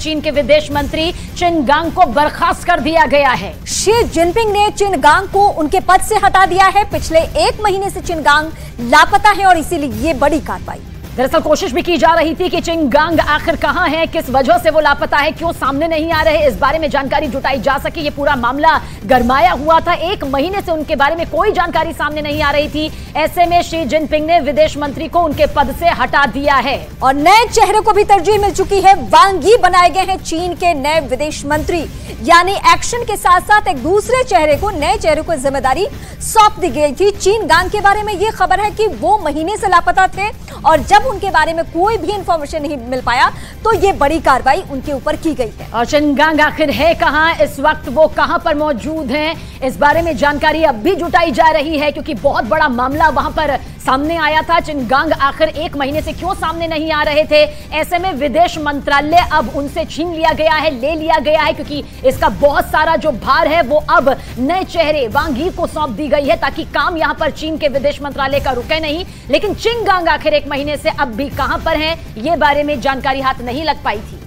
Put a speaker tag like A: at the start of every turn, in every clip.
A: चीन के विदेश मंत्री चिनगांग को बर्खास्त कर दिया गया है।
B: शी जिनपिंग ने चिनगांग को उनके पद से हटा दिया है। पिछले 1 महीने से चिनगांग लापता है और इसीलिए ये बड़ी कार्रवाई।
A: दरअसल कोशिश भी की जा रही थी कि चिनगांग आखिर कहां है, किस वजह से वो लापता है, क्यों सामने नहीं आ रहे, इस बारे में जानकारी जुटाई जा सके। ये पूरा मामला गरमाया हुआ था। 1 महीने से उनके बारे में कोई जानकारी सामने नहीं आ रही थी। ऐसे में शी जिनपिंग ने विदेश मंत्री को उनके पद से हटा दिया है
B: और नए चेहरे को भी तरजीह मिल चुकी है। वांग यी बनाए गए हैं चीन के नए विदेश मंत्री, यानी एक्शन के साथ साथ एक दूसरे चेहरे को, नए चेहरे को जिम्मेदारी सौंप दी गई थी। चिनगांग के बारे में यह खबर है कि वो महीने से लापता थे और जब उनके बारे में कोई भी इंफॉर्मेशन नहीं मिल पाया तो ये बड़ी कार्रवाई उनके ऊपर की गई है।
A: और चिनगांग आखिर है कहां, इस वक्त वो कहां पर मौजूद हैं, इस बारे में जानकारी अब भी जुटाई जा रही है क्योंकि बहुत बड़ा मामला वहां पर सामने आया था। चिनगांग आखिर 1 महीने से क्यों सामने नहीं आ रहे थे। ऐसे में विदेश मंत्रालय अब उनसे छीन लिया गया है, ले लिया गया है क्योंकि इसका बहुत सारा जो भार है वो अब नए चेहरे वांग यी को सौंप दी गई है ताकि काम यहां पर चीन के विदेश मंत्रालय का रुके नहीं। लेकिन चिनगांग आखिर 1 महीने से अब भी कहां पर हैं, ये बारे में जानकारी हाथ नहीं लग पाई थी।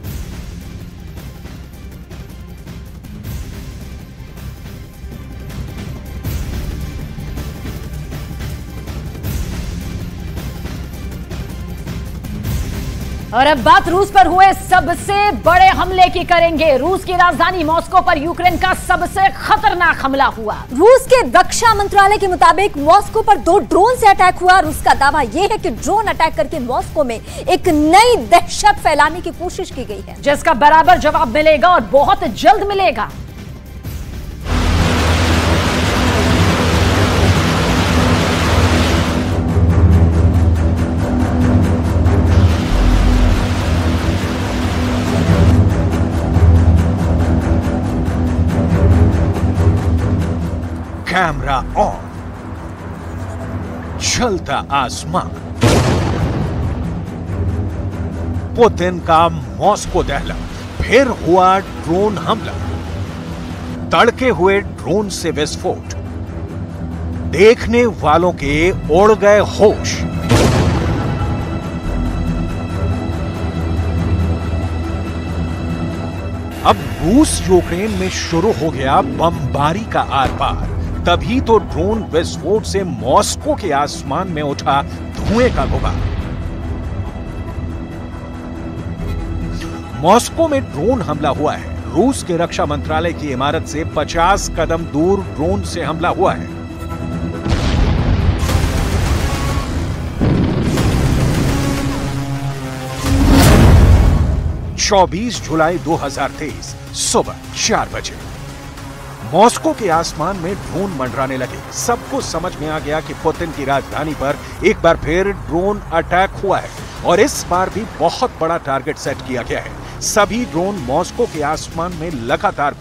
A: और अब बात रूस पर हुए सबसे बड़े हमले की करेंगे। रूस की राजधानी मॉस्को पर यूक्रेन का सबसे खतरनाक हमला हुआ।
B: रूस के रक्षा मंत्रालय के मुताबिक मॉस्को पर 2 ड्रोन से अटैक हुआ। रूस का दावा यह है कि ड्रोन अटैक करके मॉस्को में एक नई दहशत फैलाने की कोशिश की गई है,
A: जिसका बराबर जवाब मिलेगा और बहुत जल्द मिलेगा।
C: कैमरा ऑन, जलता आसमान, पुतिन का मॉस्को दहला, फिर हुआ ड्रोन हमला, तड़के हुए ड्रोन से विस्फोट, देखने वालों के उड़ गए होश। अब रूस यूक्रेन में शुरू हो गया बमबारी का आर पार। तभी तो ड्रोन विस्फोट से मॉस्को के आसमान में उठा धुएं का गुबार। मॉस्को में ड्रोन हमला हुआ है। रूस के रक्षा मंत्रालय की इमारत से 50 कदम दूर ड्रोन से हमला हुआ है। (24 जुलाई 2023 सुबह 4 बजे) मॉस्को के आसमान में ड्रोन मंडराने लगे। सबको समझ में आ गया कि पुतिन की राजधानी पर एक बार फिर ड्रोन अटैक हुआ है और इस बार भी बहुत बड़ा टारगेट सेट किया गया है। सभी ड्रोन मॉस्को के आसमान में लगातार